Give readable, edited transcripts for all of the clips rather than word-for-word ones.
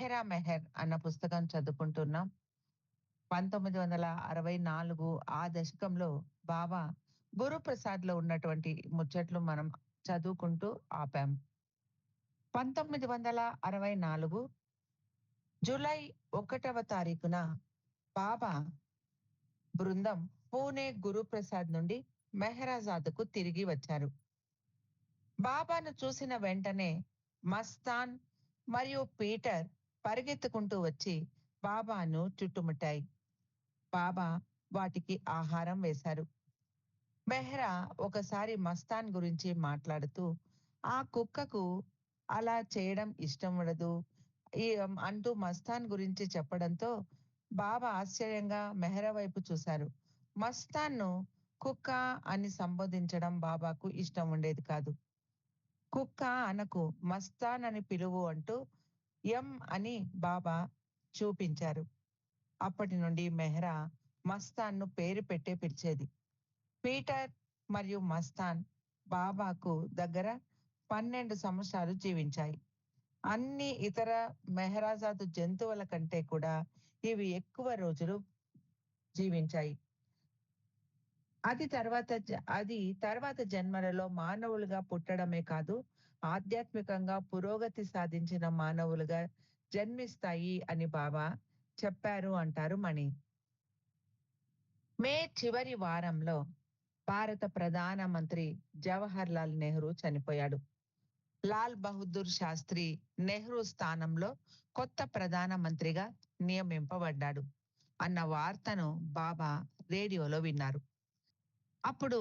మెహరా మెహర్ అన్న పుస్తకం చదువుకుంటున్నాం. 1964 ఆ దశకంలో బాబా గురుప్రసాద్‌లో ఉన్నటువంటి ముచ్చట్లు మనం చదువుకుంటూ ఆపాం. 1964 జూలై 1వ తారీఖున బాబా బృందం పూణే గురుప్రసాద్ నుండి మెహరాజాద్‌కు తిరిగి వచ్చారు. బాబాను చూసిన వెంటనే మస్తాన్ మరియు పీటర్ పరిగెత్తుకుంటూ వచ్చి బాబాను చుట్టుముట్టాయి. బాబా వాటికి ఆహారం వేశారు. మెహ్రా ఒకసారి మస్తాన్ గురించి మాట్లాడుతూ, ఆ కుక్కకు అలా చేయడం ఇష్టం ఉండదు అంటూ మస్తాన్ గురించి చెప్పడంతో బాబా ఆశ్చర్యంగా మెహ్రా వైపు చూశారు. మస్తాన్‌ను కుక్క అని సంబోధించడం బాబాకు ఇష్టం ఉండేది కాదు. కుక్క అనకు, మస్తాన్ అని పిలువు అంటూ ఎం అని బాబా చూపించారు. అప్పటి నుండి మెహ్రా మస్తాన్‌ను పేరు పెట్టే పిలిచేది. పీటర్ మరియు మస్తాన్ బాబాకు దగ్గర 12 సంవత్సరాలు జీవించాయి. అన్ని ఇతర మెహరాజాదు జంతువుల కంటే కూడా ఇవి ఎక్కువ రోజులు జీవించాయి. అది తర్వాత జన్మలలో మానవులుగా పుట్టడమే కాదు, ఆధ్యాత్మికంగా పురోగతి సాధించిన మానవులుగా జన్మిస్తాయి అని బాబా చెప్పారు అంటారు మణి. మే చివరి వారంలో భారత ప్రధాన మంత్రి జవహర్ లాల్ నెహ్రూ చనిపోయాడు. లాల్ బహదూర్ శాస్త్రి నెహ్రూ స్థానంలో కొత్త ప్రధాన మంత్రిగా నియమింపబడ్డాడు అన్న వార్తను బాబా రేడియోలో విన్నారు. అప్పుడు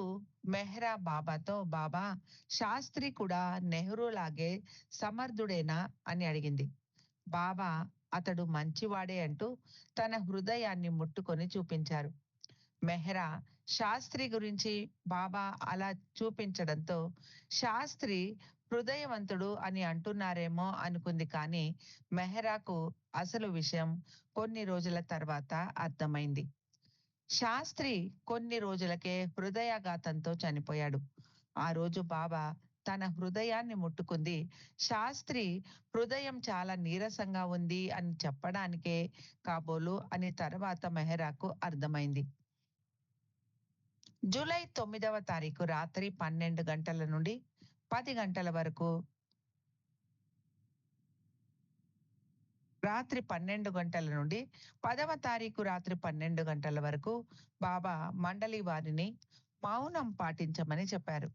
మెహ్రా బాబాతో, బాబా, శాస్త్రి కూడా నెహ్రూలాగే సమర్థుడేనా అని అడిగింది. బాబా అతడు మంచివాడే అంటూ తన హృదయాన్ని ముట్టుకొని చూపించారు. మెహ్రా శాస్త్రి గురించి బాబా అలా చూపించడంతో శాస్త్రి హృదయవంతుడు అని అంటున్నారేమో అనుకుంది. కానీ మెహ్రాకు అసలు విషయం కొన్ని రోజుల తర్వాత అర్థమైంది. శాస్త్రి కొన్ని రోజులకే హృదయాఘాతంతో చనిపోయాడు. ఆ రోజు బాబా తన హృదయాన్ని ముట్టుకుంది శాస్త్రి హృదయం చాలా నీరసంగా ఉంది అని చెప్పడానికే కాబోలు అని తర్వాత మెహ్రాకు అర్థమైంది. జూలై 9వ తారీఖు రాత్రి 12 గంటల నుండి 10 గంటల వరకు రాత్రి 12 గంటల నుండి 10వ తారీఖు రాత్రి 12 గంటల వరకు బాబా మండలి వారిని మౌనం పాటించమని చెప్పారు.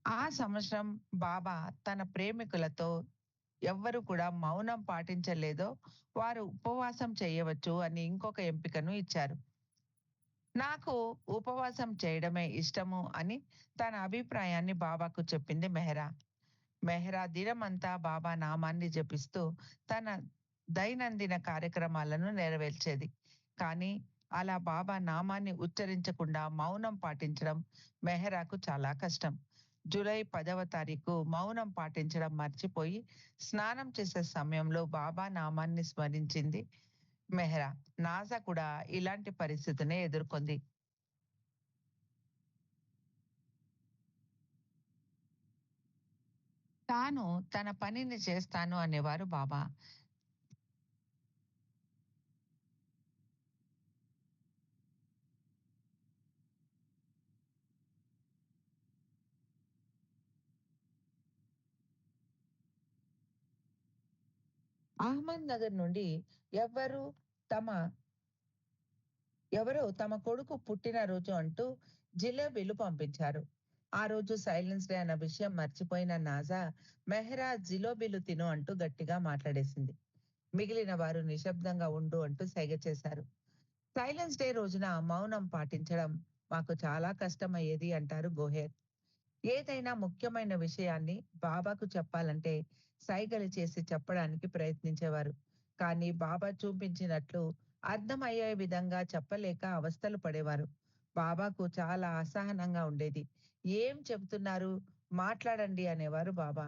ఆ సంవత్సరం బాబా తన ప్రేమికులతో ఎవ్వరు కూడా మౌనం పాటించలేదో వారు ఉపవాసం చేయవచ్చు అని ఇంకొక ఎంపికను ఇచ్చారు. నాకు ఉపవాసం చేయడమే ఇష్టము అని తన అభిప్రాయాన్ని బాబాకు చెప్పింది మెహ్రా. మెహ్రా దినమంతా బాబా నామాన్ని జపిస్తూ తన దైనందిన కార్యక్రమాలను నెరవేర్చేది. కానీ అలా బాబా నామాన్ని ఉచ్చరించకుండా మౌనం పాటించడం మెహ్రాకు చాలా కష్టం. జూలై 10వ తారీఖు మౌనం పాటించడం మర్చిపోయి స్నానం చేసే సమయంలో బాబా నామాన్ని స్మరించింది మెహ్రా. నాజా కూడా ఇలాంటి పరిస్థితినే ఎదుర్కొంది. తాను తన పనిని చేస్తాను అనేవారు బాబా. అహ్మద్‌నగర్ నుండి ఎవ్వరు తమ ఎవరో తమ కొడుకు పుట్టినరోజు అంటూ జిలేబీలు పంపించారు. ఆ రోజు సైలెన్స్ డే అన్న విషయం మర్చిపోయిన నాజా, మెహ్రా జిలేబీలు తిను అంటూ గట్టిగా మాట్లాడేసింది. మిగిలిన వారు నిశ్శబ్దంగా ఉండు అంటూ సైగ చేశారు. సైలెన్స్ డే రోజున మౌనం పాటించడం మాకు చాలా కష్టమయ్యేది అంటారు గోహెర్. ఏదైనా ముఖ్యమైన విషయాన్ని బాబాకు చెప్పాలంటే సైగలు చేసి చెప్పడానికి ప్రయత్నించేవారు. కానీ బాబా చూపించినట్లు అర్థమయ్యే విధంగా చెప్పలేక అవస్థలు పడేవారు. బాబాకు చాలా అసహనంగా ఉండేది. ఏం చెబుతున్నారు? మాట్లాడండి అనేవారు బాబా.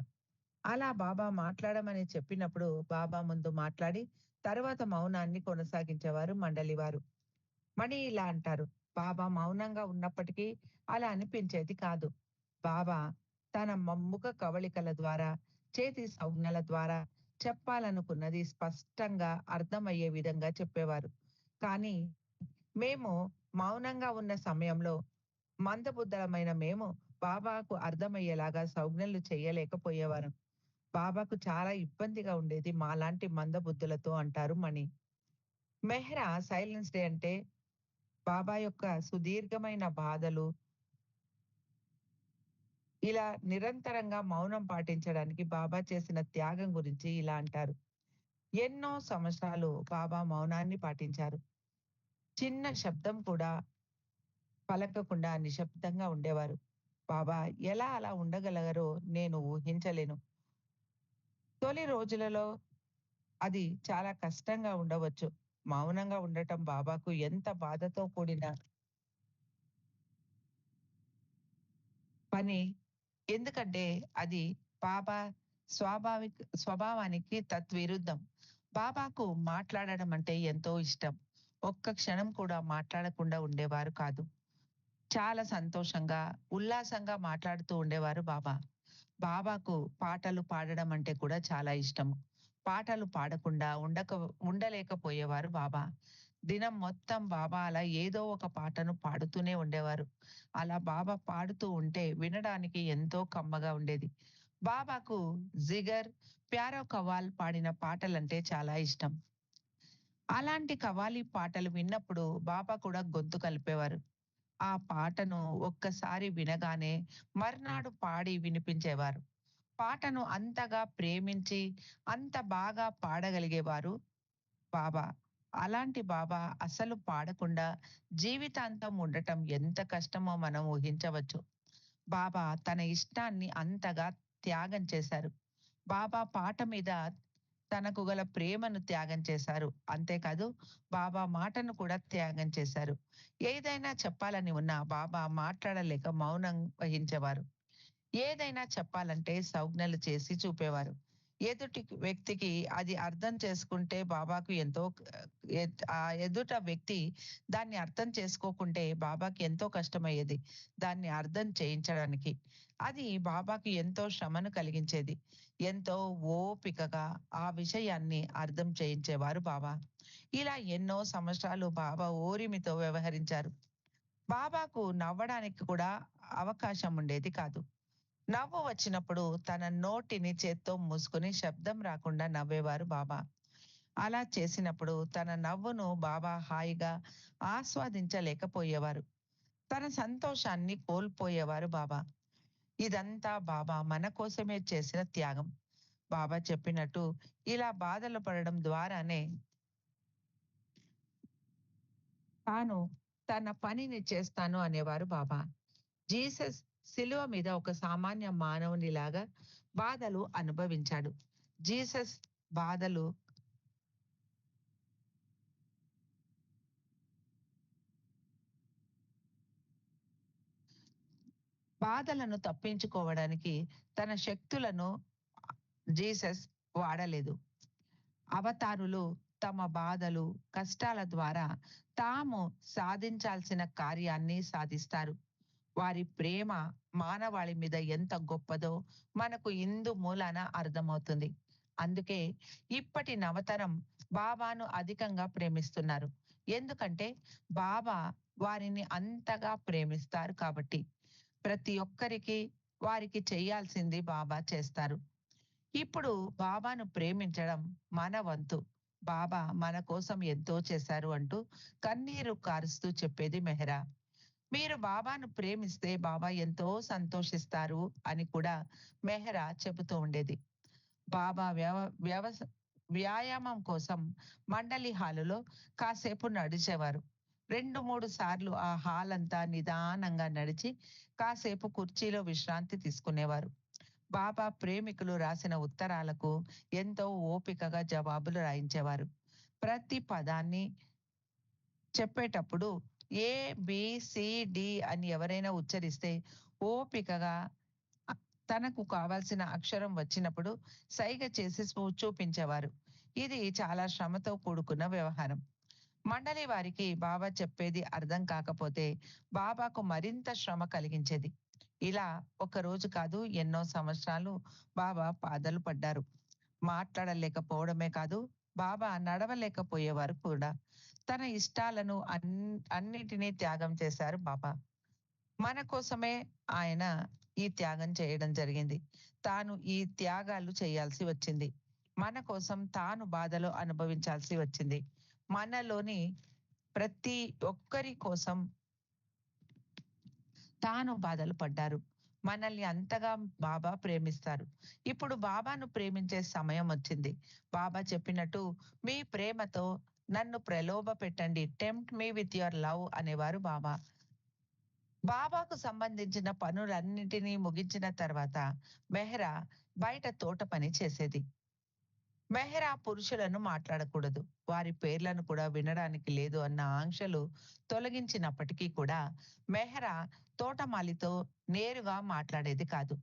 అలా బాబా మాట్లాడమని చెప్పినప్పుడు బాబా ముందు మాట్లాడి తరువాత మౌనాన్ని కొనసాగించేవారు మండలి వారు. మణి ఇలా అంటారు. బాబా మౌనంగా ఉన్నప్పటికీ అలా అనిపించేది కాదు. బాబా తన ముఖ కవళికల ద్వారా, చేతి సంజ్ఞల ద్వారా చెప్పాలనుకున్నది స్పష్టంగా అర్థమయ్యే విధంగా చెప్పేవారు. కానీ మేము మౌనంగా ఉన్న సమయంలో మందబుద్ధలమైన మేము బాబాకు అర్థమయ్యేలాగా సంజ్ఞలు చేయలేకపోయేవారం. బాబాకు చాలా ఇబ్బందిగా ఉండేది మాలాంటి మందబుద్ధులతో అంటారు మణి. మెహ్రా సైలెన్స్ డే అంటే బాబా యొక్క సుదీర్ఘమైన బాధలు, ఇలా నిరంతరంగా మౌనం పాటించడానికి బాబా చేసిన త్యాగం గురించి ఇలా అంటారు. ఎన్నో సంవత్సరాలు బాబా మౌనాన్ని పాటించారు. చిన్న శబ్దం కూడా పలకకుండా నిశ్శబ్దంగా ఉండేవారు. బాబా ఎలా అలా ఉండగలగరో నేను ఊహించలేను. తొలి రోజులలో అది చాలా కష్టంగా ఉండవచ్చు. మౌనంగా ఉండటం బాబాకు ఎంత బాధతో కూడిన పని. ఎందుకంటే అది బాబా స్వభావానికి తద్విరుద్ధం. బాబాకు మాట్లాడడం అంటే ఎంతో ఇష్టం. ఒక్క క్షణం కూడా మాట్లాడకుండా ఉండేవారు కాదు. చాలా సంతోషంగా, ఉల్లాసంగా మాట్లాడుతూ ఉండేవారు బాబా. బాబాకు పాటలు పాడడం అంటే కూడా చాలా ఇష్టం. పాటలు పాడకుండా ఉండలేకపోయేవారు బాబా. దినం మొత్తం బాబా అలా ఏదో ఒక పాటను పాడుతూనే ఉండేవారు. అలా బాబా పాడుతూ ఉంటే వినడానికి ఎంతో కమ్మగా ఉండేది. బాబాకు 'జిగర్', 'ప్యారో కవ్వాల్' పాడిన పాటలంటే చాలా ఇష్టం. అలాంటి కవ్వాలి పాటలు విన్నప్పుడు బాబా కూడా గొంతు కలిపేవారు. ఆ పాటను ఒక్కసారి వినగానే మర్నాడు పాడి వినిపించేవారు. పాటను అంతగా ప్రేమించి, అంత బాగా పాడగలిగేవారు బాబా. అలాంటి బాబా అసలు పాడకుండా జీవితాంతం ఉండటం ఎంత కష్టమో మనం ఊహించవచ్చు. బాబా తన ఇష్టాన్ని అంతగా త్యాగం చేశారు. బాబా పాట మీద తనకు గల ప్రేమను త్యాగం చేశారు. అంతేకాదు బాబా మాటను కూడా త్యాగం చేశారు. ఏదైనా చెప్పాలని ఉన్నా బాబా మాట్లాడలేక మౌనం వహించేవారు. ఏదైనా చెప్పాలంటే సంజ్ఞలు చేసి చూపేవారు. ఎదుటి వ్యక్తికి అది అర్థం చేసుకుంటే బాబాకు ఎంతో ఆ ఎదుట వ్యక్తి దాన్ని అర్థం చేసుకోకుంటే బాబాకి ఎంతో కష్టమయ్యేది. దాన్ని అర్థం చేయించడానికి. అది బాబాకి ఎంతో శ్రమను కలిగించేది. ఎంతో ఓపికగా ఆ విషయాన్ని అర్థం చేయించేవారు బాబా. ఇలా ఎన్నో సంవత్సరాలు బాబా ఓరిమితో వ్యవహరించారు. బాబాకు నవ్వడానికి కూడా అవకాశం ఉండేది కాదు. నవ్వు వచ్చినప్పుడు తన నోటిని చేత్తో మూసుకొని శబ్దం రాకుండా నవ్వేవారు బాబా. అలా చేసినప్పుడు తన నవ్వును బాబా హాయిగా ఆస్వాదించలేకపోయేవారు. తన సంతోషాన్ని కోల్పోయేవారు బాబా. ఇదంతా బాబా మన కోసమే చేసిన త్యాగం. బాబా చెప్పినట్టు ఇలా బాధలు పడడం ద్వారానే తాను తన పనిని చేస్తాను అనేవారు బాబా. జీసస్ శిలువ మీద ఒక సామాన్య మానవునిలాగా బాధలు అనుభవించాడు. జీసస్ బాధలు బాధలను తప్పించుకోవడానికి తన శక్తులను జీసస్ వాడలేదు. అవతారులు తమ బాధలు, కష్టాల ద్వారా తాము సాధించాల్సిన కార్యాన్ని సాధిస్తారు. వారి ప్రేమ మానవాళి మీద ఎంత గొప్పదో మనకు ఇందు మూలాన అర్థమవుతుంది. అందుకే ఇప్పటి నవతరం బాబాను అధికంగా ప్రేమిస్తున్నారు. ఎందుకంటే బాబా వారిని అంతగా ప్రేమిస్తారు కాబట్టి. ప్రతి ఒక్కరికి వారికి చేయాల్సింది బాబా చేస్తారు. ఇప్పుడు బాబాను ప్రేమించడం మన వంతు. బాబా మన కోసం ఎంతో చేశారు అంటూ కన్నీరు కారుస్తూ చెప్పేది మెహరా. మీరు బాబాను ప్రేమిస్తే బాబా ఎంతో సంతోషిస్తారు అని కూడా మెహరా చెబుతూ ఉండేది. బాబా వ్యాయామం కోసం మండలి హాలులో కాసేపు నడిచేవారు. 2, 3 సార్లు ఆ హాల్ అంతా నిదానంగా నడిచి కాసేపు కుర్చీలో విశ్రాంతి తీసుకునేవారు. బాబా ప్రేమికులు రాసిన ఉత్తరాలకు ఎంతో ఓపికగా జవాబులు రాయించేవారు. ప్రతి పదాన్ని చెప్పేటప్పుడు ఏ, బి, సి, డి అని ఎవరైనా ఉచ్చరిస్తే ఓపికగా అ తనకు కావాల్సిన అక్షరం వచ్చినప్పుడు సైగ చేసి చూపించేవారు. ఇది చాలా శ్రమతో కూడుకున్న వ్యవహారం. మండలి వారికి బాబా చెప్పేది అర్థం కాకపోతే బాబాకు మరింత శ్రమ కలిగించేది. ఇలా ఒక రోజు కాదు ఎన్నో సంవత్సరాలు బాబా బాధలు పడ్డారు. మాట్లాడలేకపోవడమే కాదు, బాబా నడవలేకపోయేవారు కూడా. తన ఇష్టాలను అన్నిటినీ త్యాగం చేశారు బాబా. మన కోసమే ఆయన ఈ త్యాగం చేయడం జరిగింది. తాను ఈ త్యాగాలు చేయాల్సి వచ్చింది. మన కోసం తాను బాధలు అనుభవించాల్సి వచ్చింది. మనలోని ప్రతి ఒక్కరి కోసం తాను బాధలు పడ్డారు. మనల్ని అంతగా బాబా ప్రేమిస్తారు. ఇప్పుడు బాబాను ప్రేమించే సమయం వచ్చింది. బాబా చెప్పినట్టు మీ ప్రేమతో నన్ను ప్రలోభ పెట్టండి. Tempt me with your love అనేవారు బాబా. బాబాకు సంబంధించిన పనులన్నిటినీ ముగించిన తర్వాత మెహ్రా బయట తోట పని చేసేది. మెహ్రా పురుషులను మాట్లాడకూడదు, వారి పేర్లను కూడా వినడానికి లేదు అన్న ఆంక్షలు తొలగించినప్పటికీ కూడా మెహ్రా తోటమాలితో నేరుగా మాట్లాడేది కాదు.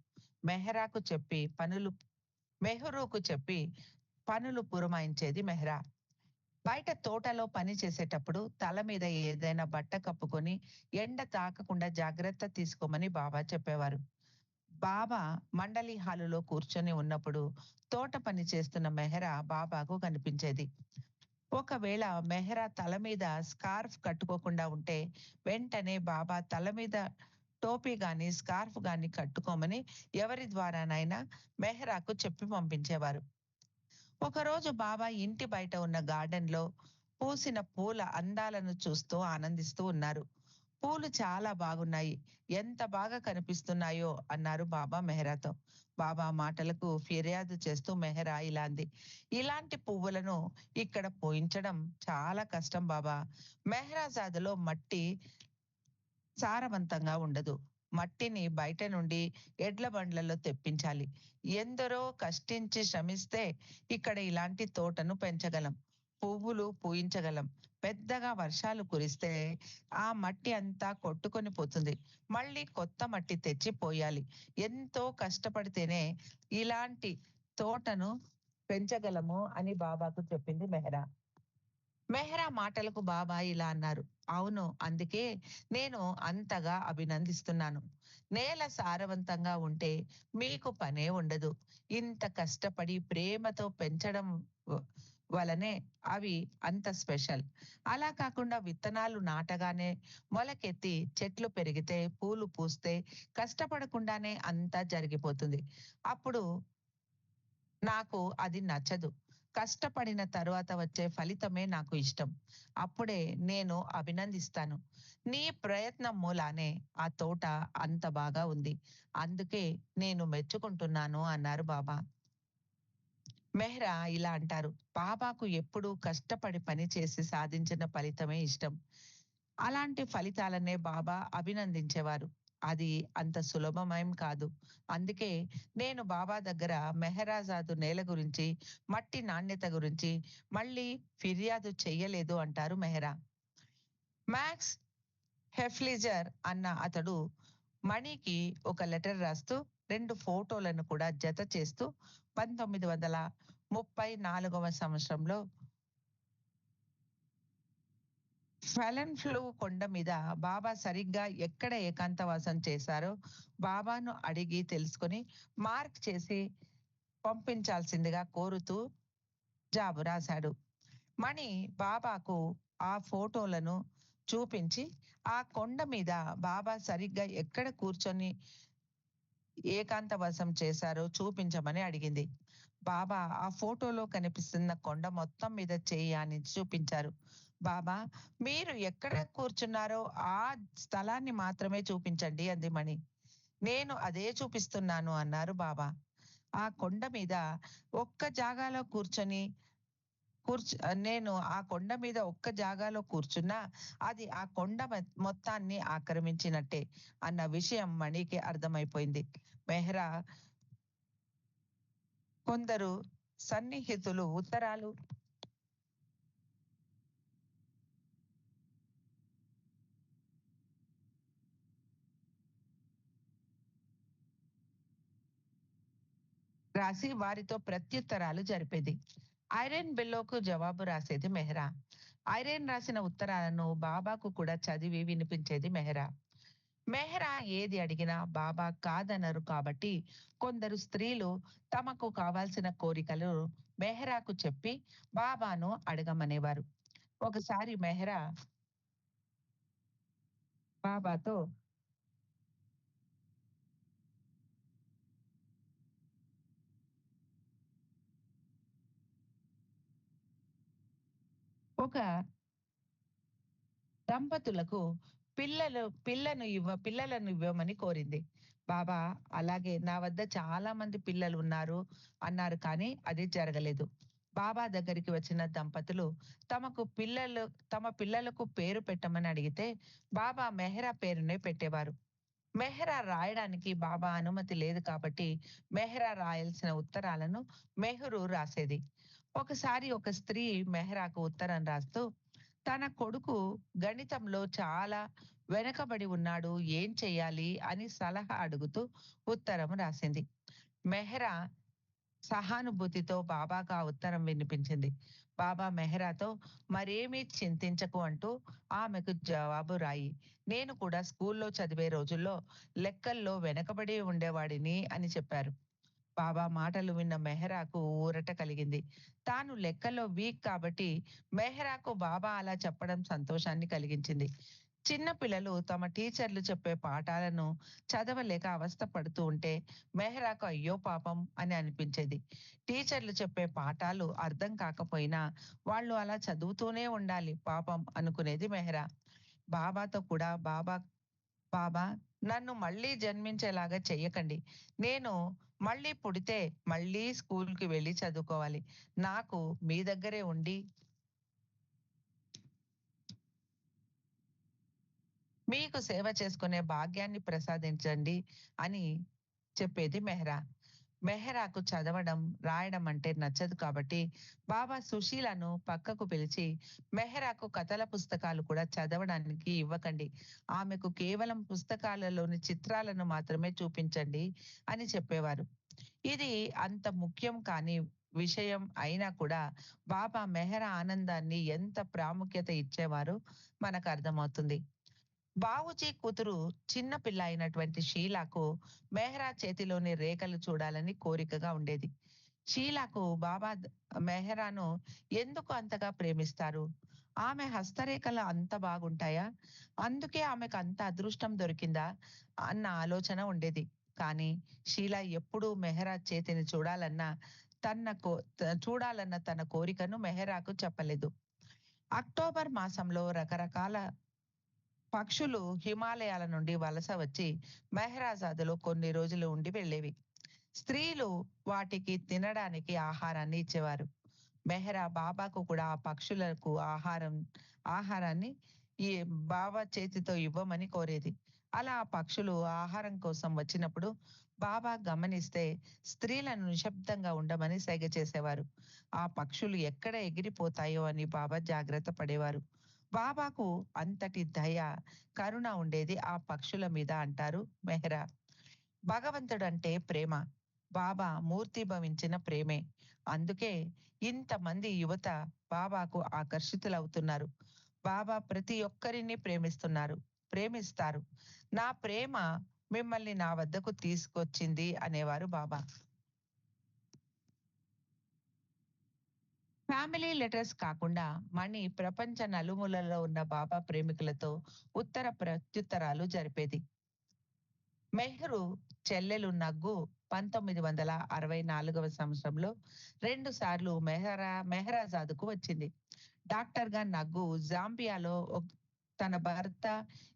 మెహ్రాకు చెప్పి పనులు మెహ్రూకు చెప్పి పనులు పురమాయించేది మెహ్రా. బయట తోటలో పని చేసేటప్పుడు తల మీద ఏదైనా బట్ట కప్పుకొని ఎండ తాకకుండా జాగ్రత్త తీసుకోమని బాబా చెప్పేవారు. బాబా మండలి హాలులో కూర్చొని ఉన్నప్పుడు తోట పని చేస్తున్న మెహ్రా బాబాకు కనిపించేది. ఒకవేళ మెహ్రా తల మీద స్కార్ఫ్ కట్టుకోకుండా ఉంటే వెంటనే బాబా తల మీద టోపీ గాని స్కార్ఫ్ గాని కట్టుకోమని ఎవరి ద్వారానైనా మెహ్రాకు చెప్పి పంపించేవారు. ఒకరోజు బాబా ఇంటి బయట ఉన్న గార్డెన్ లో పూసిన పూల అందాలను చూస్తూ ఆనందిస్తూ ఉన్నారు. పూలు చాలా బాగున్నాయి, ఎంత బాగా కనిపిస్తున్నాయో అన్నారు బాబా మెహ్రాతో. బాబా మాటలకు ఫిర్యాదు చేస్తూ మెహ్రా ఇలా అంది, ఇలాంటి పువ్వులను ఇక్కడ పూయించడం చాలా కష్టం బాబా. మెహ్రాజాదులో మట్టి సారవంతంగా ఉండదు. మట్టిని బయట నుండి ఎడ్ల బండ్లలో తెప్పించాలి. ఎందరో కష్టించి శ్రమిస్తే ఇక్కడ ఇలాంటి తోటను పెంచగలం, పువ్వులు పూయించగలం. పెద్దగా వర్షాలు కురిస్తే ఆ మట్టి అంతా కొట్టుకొని పోతుంది. మళ్ళీ కొత్త మట్టి తెచ్చి పోయాలి. ఎంతో కష్టపడితేనే ఇలాంటి తోటను పెంచగలము అని బాబాకు చెప్పింది మెహ్రా. మెహ్రా మాటలకు బాబా ఇలా అన్నారు, అవును, అందుకే నేను అంతగా అభినందిస్తున్నాను. నేల సారవంతంగా ఉంటే మీకు పనే ఉండదు. ఇంత కష్టపడి ప్రేమతో పెంచడం వ- వలనే అవి అంత స్పెషల్. అలా కాకుండా విత్తనాలు నాటగానే మొలకెత్తి చెట్లు పెరిగితే పూలు పూస్తే కష్టపడకుండానే అంతా జరిగిపోతుంది. అప్పుడు నాకు అది నచ్చదు. కష్టపడిన తరువాత వచ్చే ఫలితమే నాకు ఇష్టం. అప్పుడే నేను అభినందిస్తాను. నీ ప్రయత్నం మూలానే ఆ తోట అంత బాగా ఉంది. అందుకే నేను మెచ్చుకుంటున్నాను అన్నారు బాబా. మెహ్రా ఇలా అంటారు, బాబాకు ఎప్పుడూ కష్టపడి పని చేసి సాధించిన ఫలితమే ఇష్టం. అలాంటి ఫలితాలనే బాబా అభినందించేవారు. అది అంత సులభమేం కాదు. అందుకే నేను బాబా దగ్గర మెహరాజాదు నేల గురించి, మట్టి నాణ్యత గురించి మళ్ళీ ఫిర్యాదు చెయ్యలేదు అంటారు మెహ్రా. మ్యాక్స్ హెఫ్లిజర్ అన్న అతడు మణికి ఒక లెటర్ రాస్తూ 2 ఫోటోలను కూడా జత చేస్తూ 1934వ సంవత్సరంలో ఫెలన్ ఫ్లూ కొండ మీద బాబా సరిగ్గా ఎక్కడ ఏకాంతవాసం చేశారో బాబాను అడిగి తెలుసుకొని మార్క్ చేసి పంపించాల్సిందిగా కోరుతూ జాబు రాశాడు. మణి బాబాకు ఆ ఫోటోలను చూపించి ఆ కొండ మీద బాబా సరిగ్గా ఎక్కడ కూర్చొని ఏకాంతవాసం చేశారో చూపించమని అడిగింది. బాబా ఆ ఫోటోలో కనిపిస్తున్న కొండ మొత్తం మీద చెయ్యి అని చూపించారు. బాబా, మీరు ఎక్కడ కూర్చున్నారో ఆ స్థలాన్ని మాత్రమే చూపించండి అంది మణి. నేను అదే చూపిస్తున్నాను అన్నారు బాబా. ఆ కొండ మీద ఒక్క జాగాలో కూర్చొని నేను ఆ కొండ మీద ఒక్క జాగాలో కూర్చున్నా అది ఆ కొండ మొత్తాన్ని ఆక్రమించినట్టే అన్న విషయం మణికి అర్థమైపోయింది. మెహ్రా కొందరు సన్నిహితులు ఉత్తరాలు రాసి వారితో ప్రత్యుత్తరాలు జరిపేది. ఐరన్ బిల్లోకు జవాబు రాసేది మెహ్రా. ఐరన్ రాసిన ఉత్తరాలను బాబాకు కూడా చదివి వినిపించేది మెహ్రా. మెహ్రా ఏది అడిగినా బాబా కాదనరు కాబట్టి కొందరు స్త్రీలు తమకు కావాల్సిన కోరికలు మెహ్రాకు చెప్పి బాబాను అడగమనేవారు. ఒకసారి మెహ్రా బాబాతో ఒక దంపతులకు పిల్లలను ఇవ్వమని కోరింది. బాబా అలాగే నా వద్ద చాలా మంది పిల్లలు ఉన్నారు అన్నారు, కానీ అది జరగలేదు. బాబా దగ్గరికి వచ్చిన దంపతులు తమకు పిల్లలు తమ పిల్లలకు పేరు పెట్టమని అడిగితే బాబా మెహ్రా పేరునే పెట్టేవారు. మెహ్రా రాయడానికి బాబా అనుమతి లేదు కాబట్టి మెహ్రా రాయాల్సిన ఉత్తరాలను మెహ్రు రాసేది. ఒకసారి ఒక స్త్రీ మెహ్రాకు ఉత్తరం రాస్తూ తన కొడుకు గణితంలో చాలా వెనకబడి ఉన్నాడు, ఏం చెయ్యాలి అని సలహా అడుగుతూ ఉత్తరం రాసింది. మెహ్రా సహానుభూతితో బాబాకు ఆ ఉత్తరం వినిపించింది. బాబా మెహ్రాతో మరేమీ చింతించకు అంటూ ఆమెకు జవాబు రాయి. నేను కూడా స్కూల్లో చదివే రోజుల్లో లెక్కల్లో వెనకబడి ఉండేవాడిని అని చెప్పారు. బాబా మాటలు విన్న మెహ్రాకు ఊరట కలిగింది. తాను లెక్కల్లో వీక్ కాబట్టి మెహ్రాకు బాబా అలా చెప్పడం సంతోషాన్ని కలిగించింది. చిన్న పిల్లలు తమ టీచర్లు చెప్పే పాఠాలను చదవలేక అవస్థ పడుతూ ఉంటే మెహ్రాకు అయ్యో పాపం అని అనిపించేది. టీచర్లు చెప్పే పాఠాలు అర్థం కాకపోయినా వాళ్ళు అలా చదువుతూనే ఉండాలి పాపం అనుకునేది మెహ్రా. బాబాతో కూడా బాబా నన్ను మళ్ళీ జన్మించేలాగా చెయ్యకండి. నేను మళ్ళీ పుడితే మళ్ళీ స్కూల్‌కి వెళ్లి చదువుకోవాలి. నాకు మీ దగ్గరే ఉండి మీకు సేవ చేసుకునే భాగ్యాన్ని ప్రసాదించండి అని చెప్పేది మెహ్రా. మెహ్రాకు చదవడం, రాయడం అంటే నచ్చదు కాబట్టి బాబా సుశీలను పక్కకు పిలిచి మెహ్రాకు కథల పుస్తకాలు కూడా చదవడానికి ఇవ్వకండి. ఆమెకు కేవలం పుస్తకాలలోని చిత్రాలను మాత్రమే చూపించండి అని చెప్పేవారు. ఇది అంత ముఖ్యం కాని విషయం అయినా కూడా బాబా మెహ్రా ఆనందాన్ని ఎంత ప్రాముఖ్యత ఇచ్చేవారో మనకు అర్థమవుతుంది. బావూజీ కూతురు చిన్న పిల్ల అయినటువంటి షీలాకు మెహ్రా చేతిలోని రేఖలు చూడాలని కోరికగా ఉండేది. షీలాకు మెహ్రాను ఎందుకు అంతగా ప్రేమిస్తారు? ఆమె హస్తరేఖలు అంత బాగుంటాయా? అందుకే ఆమెకు అంత అదృష్టం దొరికిందా? అన్న ఆలోచన ఉండేది. కానీ షీలా ఎప్పుడూ మెహ్రా చేతిని చూడాలన్న తన కోరికను మెహ్రాకు చెప్పలేదు. అక్టోబర్ మాసంలో రకరకాల పక్షులు హిమాలయాల నుండి వలస వచ్చి మెహ్రాజాదులో కొన్ని రోజులు ఉండి వెళ్ళేవి. స్త్రీలు వాటికి తినడానికి ఆహారాన్ని ఇచ్చేవారు. మెహ్రా బాబాకు కూడా ఆ పక్షులకు ఆహారాన్ని ఈ బాబా చేతితో ఇవ్వమని కోరేది. అలా ఆ పక్షులు ఆహారం కోసం వచ్చినప్పుడు బాబా గమనిస్తే స్త్రీలను నిశ్శబ్దంగా ఉండమని సైగ చేసేవారు. ఆ పక్షులు ఎక్కడ ఎగిరిపోతాయో అని బాబా జాగ్రత్త పడేవారు. బాబాకు అంతటి దయ, కరుణ ఉండేది ఆ పక్షుల మీద అంటారు మెహ్రా. భగవంతుడంటే ప్రేమ. బాబా మూర్తీభవించిన ప్రేమే. అందుకే ఇంతమంది యువత బాబాకు ఆకర్షితులవుతున్నారు. బాబా ప్రతి ఒక్కరిని ప్రేమిస్తారు. నా ప్రేమ మిమ్మల్ని నా వద్దకు తీసుకొచ్చింది అనేవారు బాబా. ఫ్యామిలీ లెటర్స్ కాకుండా ప్రపంచ నలుమూలల్లో ఉన్న బాబా ప్రేమికులతో ప్రత్యుత్తరాలు జరిపేది. మెహ్రు చెల్లెలు నగ్గు 1964వ సంవత్సరంలో 2 సార్లు మెహ్రాజాద్‌కు వచ్చింది. డాక్టర్‌గా నగ్గు జాంబియాలో తన భర్త,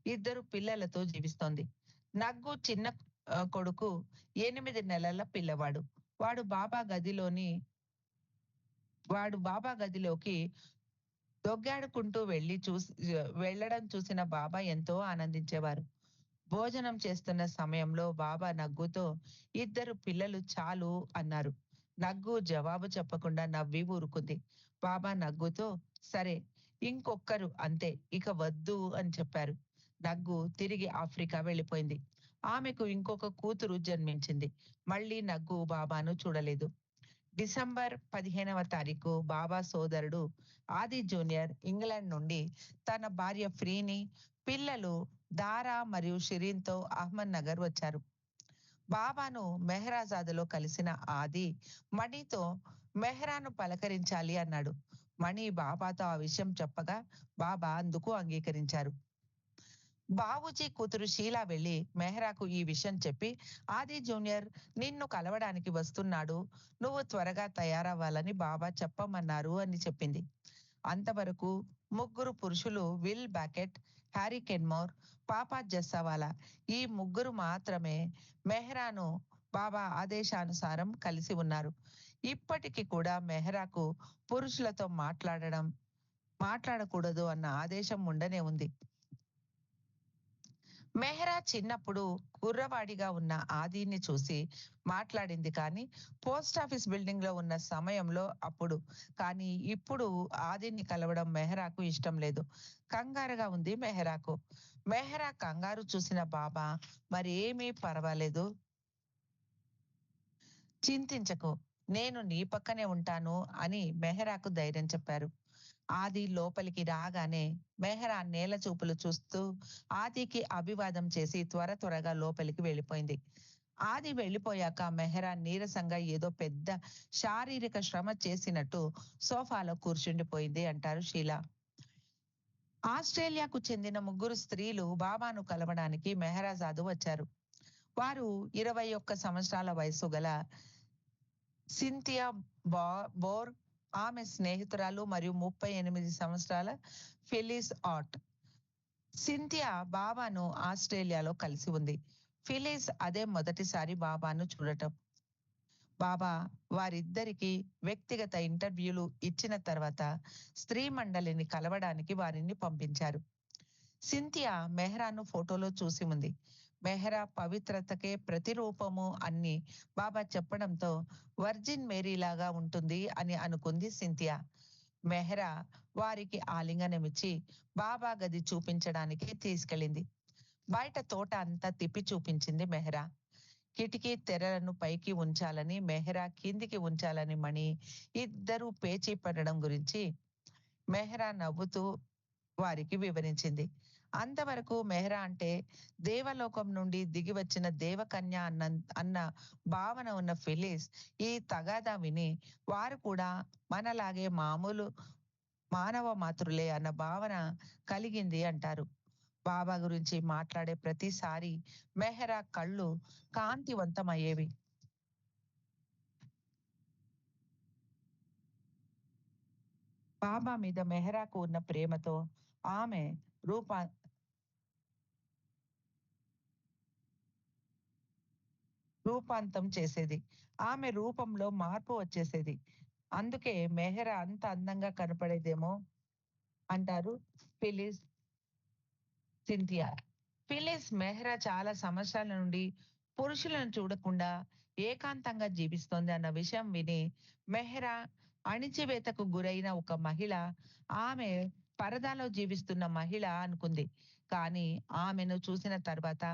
2 పిల్లలతో జీవిస్తోంది. నగ్గు చిన్న కొడుకు 8 నెలల పిల్లవాడు. వాడు బాబా గదిలోని వాడు బాబా గదిలోకి దొగ్గాడుకుంటూ వెళ్ళడం చూసిన బాబా ఎంతో ఆనందించేవారు. భోజనం చేస్తున్న సమయంలో బాబా నగ్గుతో 2 పిల్లలు చాలు అన్నారు. నగ్గు జవాబు చెప్పకుండా నవ్వి ఊరుకుంది. బాబా నగ్గుతో సరే ఇంకొక్కరు అంతే ఇక వద్దు అని చెప్పారు. నగ్గు తిరిగి ఆఫ్రికా వెళ్ళిపోయింది. ఆమెకు ఇంకొక కూతురు జన్మించింది. మళ్ళీ నగ్గు బాబాను చూడలేదు. డిసెంబర్ 15వ తారీఖు బాబా సోదరుడు ఆది జూనియర్ ఇంగ్లాండ్ నుండి తన భార్య ఫ్రీని, పిల్లలు దారా మరియు షిరీన్‌తో అహ్మద్‌నగర్ వచ్చారు. బాబాను మెహ్రాజాద్‌లో కలిసిన ఆది మణితో మెహ్రాను పలకరించాలి అన్నాడు. మణి బాబాతో ఆ విషయం చెప్పగా బాబా అందుకు అంగీకరించారు. బాబూజీ కూతురు షీలా వెళ్లి మెహ్రాకు ఈ విషయం చెప్పి, ఆది జూనియర్ నిన్ను కలవడానికి వస్తున్నాడు. నువ్వు త్వరగా తయారవ్వాలని బాబా చెప్పమన్నారు అని చెప్పింది. అంతవరకు ముగ్గురు పురుషులు విల్ బ్యాకెట్, హ్యారీ కెన్మోర్, పాపా జస్సావాలా ఈ ముగ్గురు మాత్రమే మెహ్రాను బాబా ఆదేశానుసారం కలిసి ఉన్నారు. ఇప్పటికి కూడా మెహ్రాకు పురుషులతో మాట్లాడకూడదు అన్న ఆదేశం ఉండనే ఉంది. మెహ్రా చిన్నప్పుడు కుర్రవాడిగా ఉన్న ఆదిని చూసి మాట్లాడింది కానీ పోస్టాఫీస్ బిల్డింగ్ లో ఉన్న సమయంలో అప్పుడు. కానీ ఇప్పుడు ఆదిని కలవడం మెహ్రాకు ఇష్టం లేదు. కంగారుగా ఉంది మెహ్రాకు. మెహ్రా కంగారు చూసిన బాబా మరేమీ పర్వాలేదు, చింతించకు, నేను నీ పక్కనే ఉంటాను అని మెహ్రాకు ధైర్యం చెప్పారు. ఆది లోపలికి రాగానే మెహ్రా నేల చూపులు చూస్తూ ఆదికి అభివాదం చేసి త్వరగా లోపలికి వెళ్ళిపోయింది. ఆది వెళ్ళిపోయాక మెహ్రా నీరసంగా ఏదో పెద్ద శారీరక శ్రమ చేసినట్టు సోఫాలో కూర్చుండిపోయింది అంటారు షీలా. ఆస్ట్రేలియాకు చెందిన ముగ్గురు స్త్రీలు బాబాను కలవడానికి మెహ్రాజాదు వచ్చారు. వారు 21 సంవత్సరాల వయసు గల సింథియా బోర్, ఆమె స్నేహితురాలు మరియు 38 సంవత్సరాల ఫిలిస్ ఆట్. సింథియా బాబాను ఆస్ట్రేలియాలో కలిసి ఉంది. ఫిలిస్ అదే మొదటిసారి బాబాను చూడటం. బాబా వారిద్దరికి వ్యక్తిగత ఇంటర్వ్యూలు ఇచ్చిన తర్వాత స్త్రీ మండలిని కలవడానికి వారిని పంపించారు. సింథియా మెహ్రాను ఫోటోలో చూసి ఉంది. మెహ్రా పవిత్రతకే ప్రతిరూపము అని బాబా చెప్పడంతో వర్జిన్ మేరీ లాగా ఉంటుంది అని అనుకుంది సింథియా. మెహ్రా వారికి ఆలింగనమిచ్చి బాబా గది చూపించడానికి తీసుకెళ్ళింది. బయట తోట అంతా తిప్పి చూపించింది మెహ్రా. కిటికీ తెరలను పైకి ఉంచాలని, మెహ్రా కిందికి ఉంచాలని మణి ఇద్దరూ పేచీ పడడం గురించి మెహ్రా నవ్వుతూ వారికి వివరించింది. అంతవరకు మెహ్రా అంటే దేవలోకం నుండి దిగి వచ్చిన దేవకన్య అన్న భావన ఉన్న ఫిలిస్ ఈ తగాదా విని వారు కూడా మనలాగే మామూలు మానవ మాతృలే అన్న భావన కలిగింది అంటారు. బాబా గురించి మాట్లాడే ప్రతిసారి మెహ్రా కళ్ళు కాంతివంతమయ్యేవి. బాబా మీద మెహ్రాకు ఉన్న ప్రేమతో ఆమె రూప రూపాంతం చేసేది. ఆమె రూపంలో మార్పు వచ్చేసేది. అందుకే మెహ్రా అంత అందంగా కనపడేదేమో అంటారు ఫిలిస్, సింథియా. ఫిలిస్ మెహ్రా చాలా సంవత్సరాల నుండి పురుషులను చూడకుండా ఏకాంతంగా జీవిస్తోంది అన్న విషయం విని మెహ్రా అణిచివేతకు గురైన ఒక మహిళ, ఆమె పరదాలో జీవిస్తున్న మహిళ అనుకుంది. కానీ ఆమెను చూసిన తర్వాత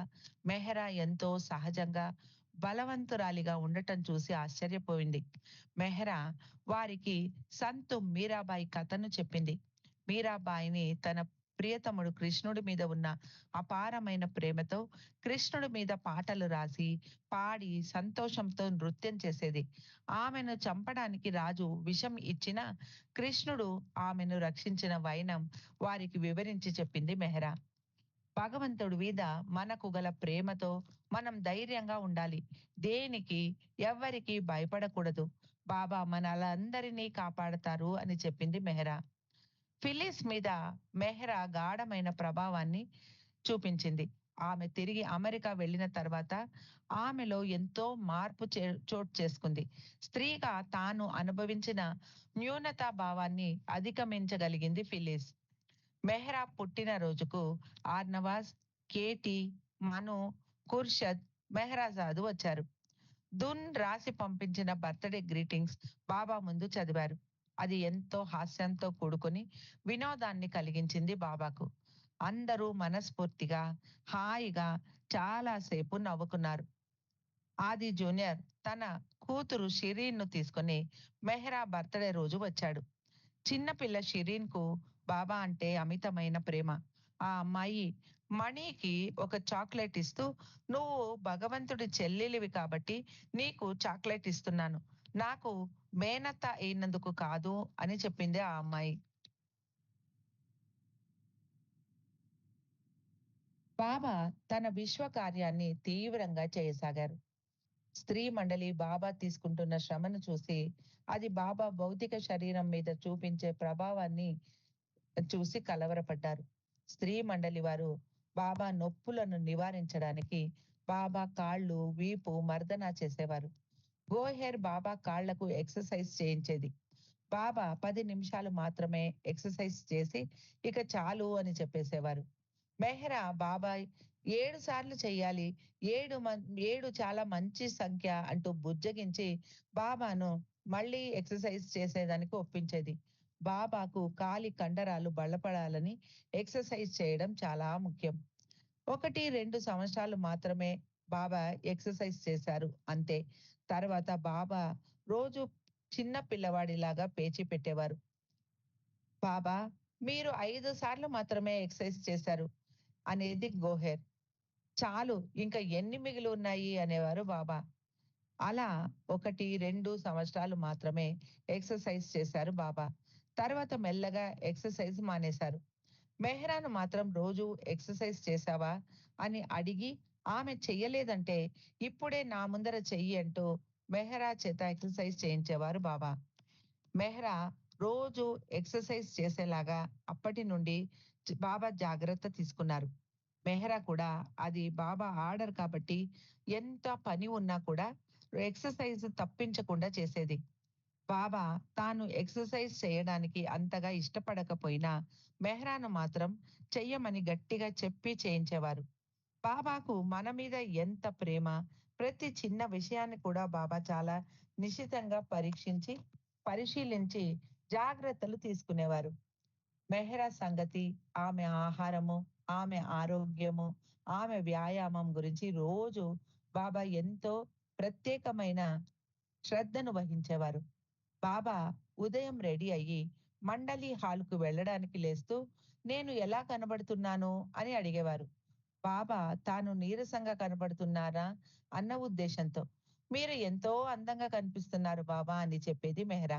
మెహ్రా ఎంతో సహజంగా బలవంతురాలిగా ఉండటం చూసి ఆశ్చర్యపోయింది. మెహ్రా వారికి సంతు మీరాబాయి కథను చెప్పింది. మీరాబాయిని తన ప్రియతముడు కృష్ణుడి మీద ఉన్న అపారమైన ప్రేమతో కృష్ణుడి మీద పాటలు రాసి పాడి సంతోషంతో నృత్యం చేసేది. ఆమెను చంపడానికి రాజు విషం ఇచ్చిన కృష్ణుడు ఆమెను రక్షించిన వైనం వారికి వివరించి చెప్పింది మెహ్రా. భగవంతుడి మీద మనకు గల ప్రేమతో మనం ధైర్యంగా ఉండాలి. దేనికి ఎవ్వరికి భయపడకూడదు. బాబా మనలందరినీ కాపాడతారు అని చెప్పింది మెహ్రా. ఫిలిస్ మీద మెహ్రా గాఢమైన ప్రభావాన్ని చూపించింది. ఆమె తిరిగి అమెరికా వెళ్ళిన తర్వాత ఆమెలో ఎంతో మార్పు చోటు చేసుకుంది. స్త్రీగా తాను అనుభవించిన న్యూనతా భావాన్ని అధిగమించగలిగింది ఫిలిస్. మెహ్రా పుట్టిన రోజుకు ఆర్నవాజ్, కేటీ, మను, ఖుర్షద్, మెహ్రాజాదు వచ్చారు. దున్ రాసి పంపించిన బర్త్‌డే గ్రీటింగ్స్ బాబా ముందు చదివారు. అది ఎంతో హాస్యంతో కూడుకొని వినోదాన్ని కలిగించింది బాబాకు. అందరూ మనస్ఫూర్తిగా, హాయిగా చాలా సేపు నవ్వుకున్నారు. ఆది జూనియర్ తన కూతురు షిరీన్‌ను తీసుకొని మెహ్రా బర్త్‌డే రోజు వచ్చాడు. చిన్న పిల్ల షిరీన్‌కు బాబా అంటే అమితమైన ప్రేమ. ఆ అమ్మాయి మణికి ఒక చాక్లెట్ ఇస్తూ, "నువ్వు భగవంతుడి చెల్లెలివి కాబట్టి నీకు చాక్లెట్ ఇస్తున్నాను. నాకు మేనత్త అయినందుకు కాదు" అని చెప్పింది ఆ అమ్మాయి. బాబా తన విశ్వ కార్యాన్ని తీవ్రంగా చేయసాగారు. స్త్రీ మండలి బాబా తీసుకుంటున్న శ్రమను చూసి, అది బాబా భౌతిక శరీరం మీద చూపించే ప్రభావాన్ని చూసి కలవరపడ్డారు. స్త్రీ మండలి వారు బాబా నొప్పులను నివారించడానికి బాబా కాళ్ళు, వీపు మర్దన చేసేవారు. గోహెర్ బాబా కాళ్లకు ఎక్సర్సైజ్ చేయించేది. బాబా 10 నిమిషాలు మాత్రమే ఎక్సర్సైజ్ చేసి ఇక చాలు అని చెప్పేసేవారు. మెహ్రా బాబాయ్ 7 సార్లు చెయ్యాలి. 7 చాలా మంచి సంఖ్య అంటూ బుజ్జగించి బాబాను మళ్ళీ ఎక్సర్సైజ్ చేసేదానికి ఒప్పించేది. బాబాకు కాలి కండరాలు బలపడాలని ఎక్సర్సైజ్ చేయడం చాలా ముఖ్యం. 1, 2 సంవత్సరాలు మాత్రమే బాబా ఎక్సర్సైజ్ చేశారు అంతే. తర్వాత బాబా రోజు చిన్న పిల్లవాడిలాగా పేచీ పెట్టేవారు. బాబా మీరు 5 సార్లు మాత్రమే ఎక్సర్సైజ్ చేశారు అనేది గోహెర్. చాలు ఇంక ఎన్ని మిగిలి ఉన్నాయి అనేవారు బాబా. అలా 1, 2 సంవత్సరాలు మాత్రమే ఎక్సర్సైజ్ చేశారు బాబా. తర్వాత మెల్లగా ఎక్సర్సైజ్ మానేశారు. మెహ్రాను మాత్రం రోజు ఎక్సర్సైజ్ చేశావా అని అడిగి ఆమె చెయ్యలేదంటే ఇప్పుడే నా ముందర చెయ్యి అంటూ మెహ్రా చేత ఎక్సర్సైజ్ చేయించేవారు బాబా. మెహ్రా రోజు ఎక్సర్సైజ్ చేసేలాగా అప్పటి నుండి బాబా జాగ్రత్త తీసుకున్నారు. మెహ్రా కూడా అది బాబా ఆర్డర్ కాబట్టి ఎంత పని ఉన్నా కూడా ఎక్సర్సైజ్ తప్పించకుండా చేసేది. బాబా తాను ఎక్సర్సైజ్ చేయడానికి అంతగా ఇష్టపడకపోయినా మెహ్రాను మాత్రం చెయ్యమని గట్టిగా చెప్పి చేయించేవారు. బాబాకు మన మీద ఎంత ప్రేమ! ప్రతి చిన్న విషయాన్ని కూడా బాబా చాలా నిశితంగా పరిశీలించి జాగ్రత్తలు తీసుకునేవారు. మెహ్రా సంగతి, ఆమె ఆహారము, ఆమె ఆరోగ్యము, ఆమె వ్యాయామం గురించి రోజు బాబా ఎంతో ప్రత్యేకమైన శ్రద్ధను వహించేవారు. బాబా ఉదయం రెడీ అయ్యి మండలి హాల్‌కు వెళ్ళడానికి లేస్తూ, "నేను ఎలా కనబడుతున్నాను?" అని అడిగేవారు. బాబా తాను నీరసంగా కనబడుతున్నారా అన్న ఉద్దేశంతో, "మీరు ఎంతో అందంగా కనిపిస్తున్నారు బాబా" అని చెప్పేది మెహ్రా.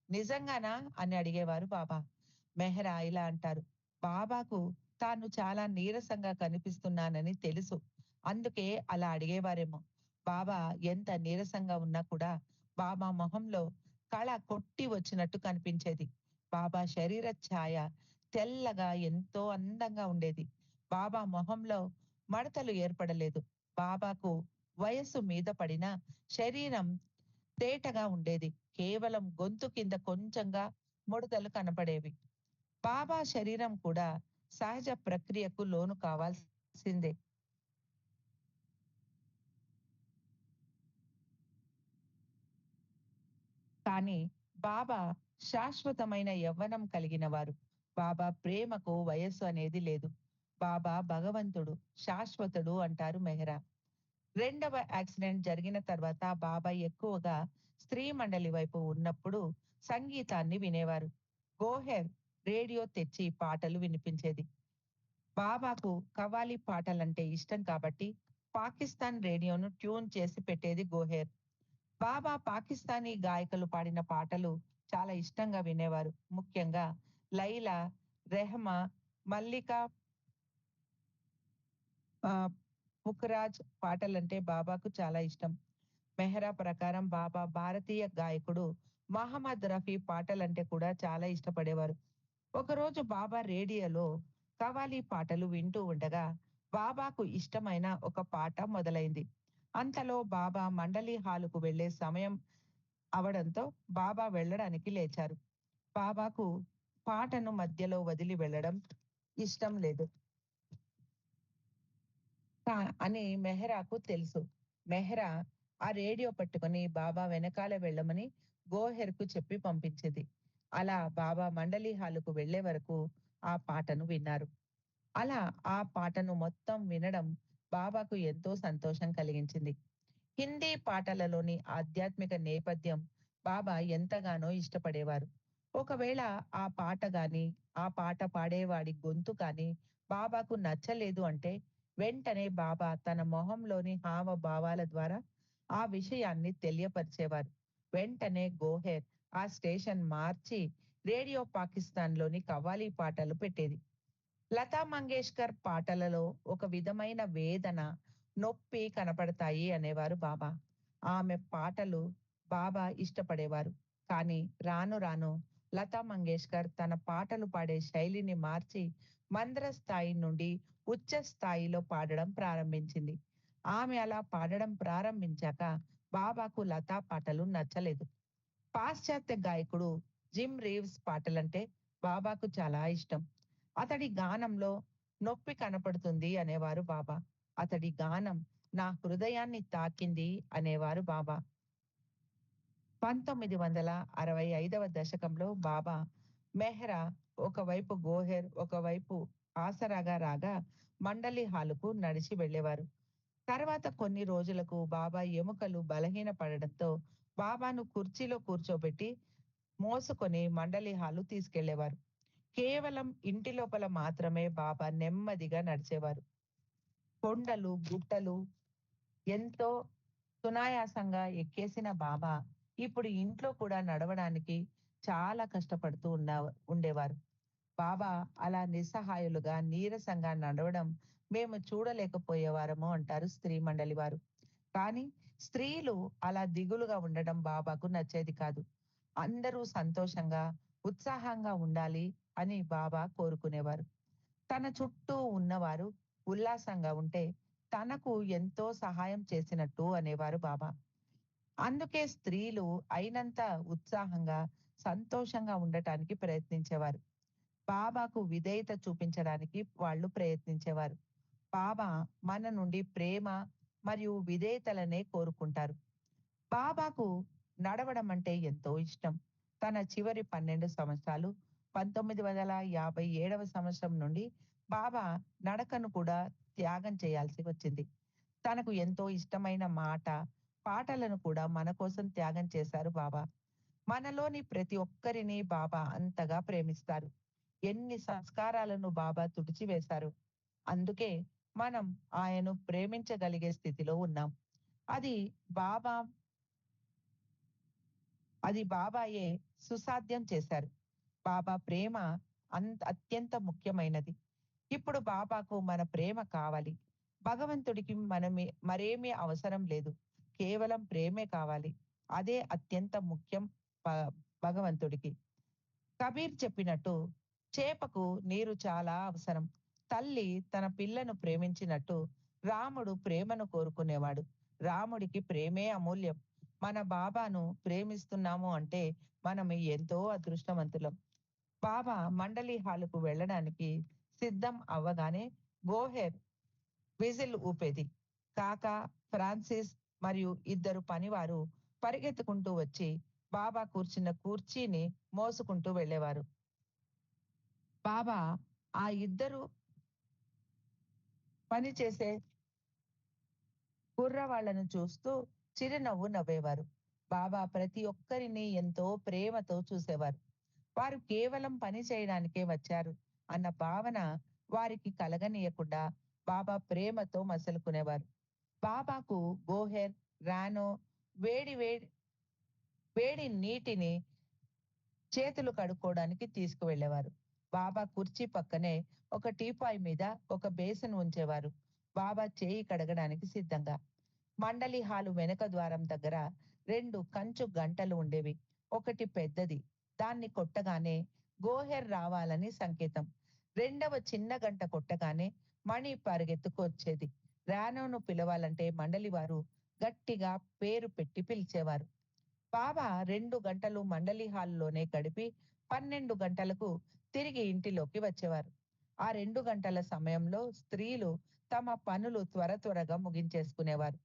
"నిజంగానా?" అని అడిగేవారు బాబా. మెహ్రా ఇలా అంటారు, "బాబాకు తాను చాలా నీరసంగా కనిపిస్తున్నానని తెలుసు. అందుకే అలా అడిగేవారేమో." బాబా ఎంత నీరసంగా ఉన్నా కూడా బాబా మొహంలో కళ కొట్టి వచ్చినట్టు కనిపించేది. బాబా శరీర ఛాయ తెల్లగా ఎంతో అందంగా ఉండేది. బాబా మొహంలో మడతలు ఏర్పడలేదు. బాబాకు వయస్సు మీద పడినా శరీరం తేటగా ఉండేది. కేవలం గొంతు కింద కొంచెంగా ముడతలు కనపడేవి. బాబా శరీరం కూడా సహజ ప్రక్రియకు లోను కావాల్సిందే. కానీ బాబా శాశ్వతమైన యవ్వనం కలిగిన వారు. బాబా ప్రేమకు వయస్సు అనేది లేదు. బాబా భగవంతుడు, శాశ్వతుడు అంటారు మెహ్రా. రెండవ యాక్సిడెంట్ జరిగిన తర్వాత బాబాయ్ ఎక్కువగా స్త్రీ మండలి వైపు ఉన్నప్పుడు సంగీతాన్ని వినేవారు. గోహెర్ రేడియో తెచ్చి పాటలు వినిపించేది. బాబాకు కవ్వాలి పాటలంటే ఇష్టం కాబట్టి పాకిస్తాన్ రేడియోను ట్యూన్ చేసి పెట్టేది గోహెర్. బాబా పాకిస్తానీ గాయకులు పాడిన పాటలు చాలా ఇష్టంగా వినేవారు. ముఖ్యంగా 'లైలా', 'రెహమా', 'మల్లిక' ఆహ్, 'పుఖరాజ్' పాటలంటే బాబాకు చాలా ఇష్టం. మెహ్రా ప్రకారం బాబా భారతీయ గాయకుడు మహమ్మద్ రఫీ పాటలంటే కూడా చాలా ఇష్టపడేవారు. ఒకరోజు బాబా రేడియోలో కవ్వాలి పాటలు వింటూ ఉండగా బాబాకు ఇష్టమైన ఒక పాట మొదలైంది. అంతలో బాబా మండలి హాలుకు వెళ్ళే సమయం అవడంతో బాబా వెళ్ళడానికి లేచారు. బాబాకు పాటను మధ్యలో వదిలి వెళ్ళడం ఇష్టం లేదు. అని మెహ్రాకు తెలుసు. మెహ్రా ఆ రేడియో పట్టుకొని బాబా వెనకాల వెళ్ళమని గోహెర్‌కు చెప్పి పంపించింది. అలా బాబా మండలి హాలుకు వెళ్ళే వరకు ఆ పాటను విన్నారు. అలా ఆ పాటను మొత్తం వినడం బాబాకు ఎంతో సంతోషం కలిగించింది. హిందీ పాటలలోని ఆధ్యాత్మిక నేపథ్యం బాబా ఎంతగానో ఇష్టపడేవారు. ఒకవేళ ఆ పాట గాని, ఆ పాట పాడేవాడి గొంతు కానీ బాబాకు నచ్చలేదు అంటే, వెంటనే బాబా తన మొహంలోని హావభావాల ద్వారా ఆ విషయాన్ని తెలియపరిచేవారు. వెంటనే గోహెర్ ఆ స్టేషన్ మార్చి రేడియో పాకిస్తాన్‌లోని కవ్వాలి పాటలు పెట్టేది. లతా మంగేష్కర్ పాటలలో ఒక విధమైన వేదన, నొప్పి కనపడతాయి అనేవారు బాబా. ఆమె పాటలు బాబా ఇష్టపడేవారు. కానీ రాను రాను లతా మంగేష్కర్ తన పాటలు పాడే శైలిని మార్చి మంద్ర స్థాయి నుండి ఉచ్చ స్థాయిలో పాడడం ప్రారంభించింది. ఆమె అలా పాడడం ప్రారంభించాక బాబాకు లతా పాటలు నచ్చలేదు. పాశ్చాత్య గాయకుడు జిమ్ రీవ్స్ పాటలంటే బాబాకు చాలా ఇష్టం. అతడి గానంలో నొప్పి కనపడుతుంది అనేవారు బాబా. అతడి గానం నా హృదయాన్ని తాకింది అనేవారు బాబా. 1965వ దశకంలో బాబా మెహ్రా ఒకవైపు గోహెర్, ఒకవైపు ఆసరాగా రాగా మండలి హాలుకు నడిచి వెళ్ళేవారు. తర్వాత కొన్ని రోజులకు బాబా ఎముకలు బలహీనపడడంతో బాబాను కుర్చీలో కూర్చోబెట్టి మోసుకొని మండలి హాలు తీసుకెళ్లేవారు. కేవలం ఇంటి లోపల మాత్రమే బాబా నెమ్మదిగా నడిచేవారు. కొండలు, గుట్టలు ఎంతో సునాయాసంగా ఎక్కేసిన బాబా ఇప్పుడు ఇంట్లో కూడా నడవడానికి చాలా కష్టపడుతూ ఉండేవారు. బాబా అలా నిస్సహాయులుగా, నీరసంగా నడవడం మేము చూడలేకపోయేవారము అంటారు స్త్రీ మండలి వారు. కానీ స్త్రీలు అలా దిగులుగా ఉండడం బాబాకు నచ్చేది కాదు. అందరూ సంతోషంగా, ఉత్సాహంగా ఉండాలి అని బాబా కోరుకునేవారు. తన చుట్టూ ఉన్నవారు ఉల్లాసంగా ఉంటే తనకు ఎంతో సహాయం చేసినట్టు అనేవారు బాబా. అందుకే స్త్రీలు అయినంత ఉత్సాహంగా, సంతోషంగా ఉండటానికి ప్రయత్నించేవారు. బాబాకు విధేయత చూపించడానికి వాళ్ళు ప్రయత్నించేవారు. బాబా మన నుండి ప్రేమ మరియు విధేయతలనే కోరుకుంటారు. బాబాకు నడవడం అంటే ఎంతో ఇష్టం. తన చివరి 12 సంవత్సరాలు 1957వ సంవత్సరం నుండి బాబా నడకను కూడా త్యాగం చేయాల్సి వచ్చింది. తనకు ఎంతో ఇష్టమైన మాట, పాటలను కూడా మన కోసం త్యాగం చేశారు బాబా. మనలోని ప్రతి ఒక్కరిని బాబా అంతగా ప్రేమిస్తారు. ఎన్ని సంస్కారాలను బాబా తుడిచివేశారు. అందుకే మనం ఆయనను ప్రేమించగలిగే స్థితిలో ఉన్నాం. అది బాబా అది బాబాయే సుసాధ్యం చేశారు. బాబా ప్రేమ అత్యంత ముఖ్యమైనది. ఇప్పుడు బాబాకు మన ప్రేమ కావాలి. భగవంతుడికి మరేమీ అవసరం లేదు. కేవలం ప్రేమే కావాలి. అదే అత్యంత ముఖ్యం భ భగవంతుడికి. కబీర్ చెప్పినట్టు చేపకు నీరు చాలా అవసరం. తల్లి తన పిల్లను ప్రేమించినట్టు రాముడు ప్రేమను కోరుకునేవాడు. రాముడికి ప్రేమే అమూల్యం. మన బాబాను ప్రేమిస్తున్నాము అంటే మనం ఎంతో అదృష్టవంతులం. బాబా మండలి హాలుకు వెళ్ళడానికి సిద్ధం అవ్వగానే గోహెర్ విజిల్ ఊపేది. కాకా, ఫ్రాన్సిస్ మరియు ఇద్దరు పనివారు పరిగెత్తుకుంటూ వచ్చి బాబా కూర్చున్న కుర్చీని మోసుకుంటూ వెళ్ళేవారు. బాబా ఆ ఇద్దరు పని చేసే కుర్రవాళ్లను చూస్తూ చిరునవ్వు నవ్వేవారు. బాబా ప్రతి ఒక్కరిని ఎంతో ప్రేమతో చూసేవారు. వారు కేవలం పని చేయడానికే వచ్చారు అన్న భావన వారికి కలగనీయకుండా బాబా ప్రేమతో మసలుకునేవారు. బాబాకు గోహెర్, రానో వేడి వేడి వేడి నీటిని చేతులు కడుక్కోవడానికి తీసుకువెళ్ళేవారు. బాబా కుర్చీ పక్కనే ఒక టీపాయ్ మీద ఒక బేసిన్ ఉంచేవారు. బాబా చేయి కడగడానికి సిద్ధంగా. మండలి హాలు వెనక ద్వారం దగ్గర 2 కంచు గంటలు ఉండేవి. ఒకటి పెద్దది. దాన్ని కొట్టగానే గోహెర్ రావాలని సంకేతం. రెండవ చిన్న గంట కొట్టగానే మణి పరిగెత్తుకొచ్చేది. రానోను పిలవాలంటే మండలి వారు గట్టిగా పేరు పెట్టి పిలిచేవారు. బాబా 2 గంటలు మండలి హాల్‌లోనే గడిపి 12 గంటలకు తిరిగి ఇంటిలోకి వచ్చేవారు. ఆ 2 గంటల సమయంలో స్త్రీలు తమ పనులు త్వరగా ముగించేసుకునేవారు.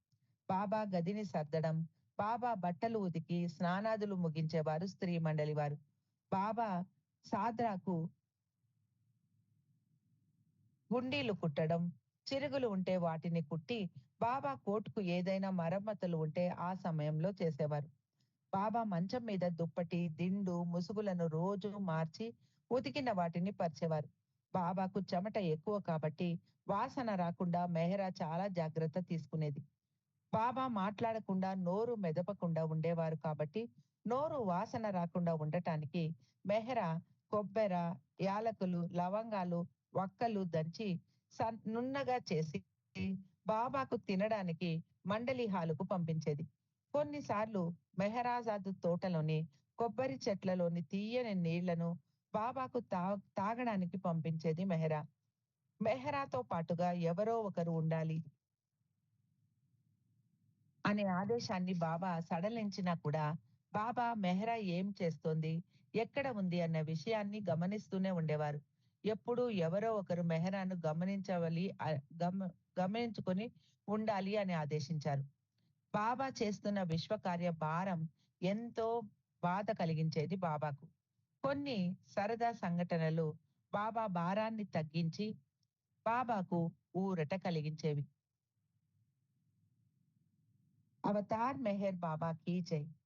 బాబా గదిని సర్దడం, బాబా బట్టలు ఉతికి స్నానాదులు ముగించేవారు స్త్రీ మండలి వారు. బాబా సాద్రాకు గుండీలు కుట్టడం, చిరుగులు ఉంటే వాటిని కుట్టి, బాబా కోట్‌కు ఏదైనా మరమ్మతులు ఉంటే ఆ సమయంలో చేసేవారు. బాబా మంచం మీద దుప్పటి, దిండు, ముసుగులను రోజు మార్చి ఉతికిన వాటిని పరిచేవారు. బాబాకు చెమట ఎక్కువ కాబట్టి వాసన రాకుండా మెహరా చాలా జాగ్రత్త తీసుకునేది. బాబా మాట్లాడకుండా, నోరు మెదపకుండా ఉండేవారు కాబట్టి, నోరు వాసన రాకుండా ఉండటానికి మెహరా కొబ్బెర, యాలకులు, లవంగాలు, వక్కలు దంచి నున్నగా చేసి బాబాకు తినడానికి మండలి హాలుకు పంపించేది. కొన్నిసార్లు మెహరాజాదు తోటలోని కొబ్బరి చెట్లలోని తీయని నీళ్లను బాబాకు తాగడానికి పంపించేది మెహరా. మెహరాతో పాటుగా ఎవరో ఒకరు ఉండాలి అనే ఆదేశాన్ని బాబా సడలించినా కూడా, బాబా మెహ్రా ఏం చేస్తోంది, ఎక్కడ ఉంది అన్న విషయాన్ని గమనిస్తూనే ఉండేవారు. ఎప్పుడూ ఎవరో ఒకరు మెహ్రాను గమనించవలి గమనించుకొని ఉండాలి అని ఆదేశించారు. బాబా చేస్తున్న విశ్వకార్య భారం ఎంతో బాధ కలిగించేది బాబాకు. కొన్ని సరదా సంఘటనలు బాబా భారాన్ని తగ్గించి, బాబాకు ఊరట కలిగించేవి. అవతార్ మెహర్ బాబా కీ జై.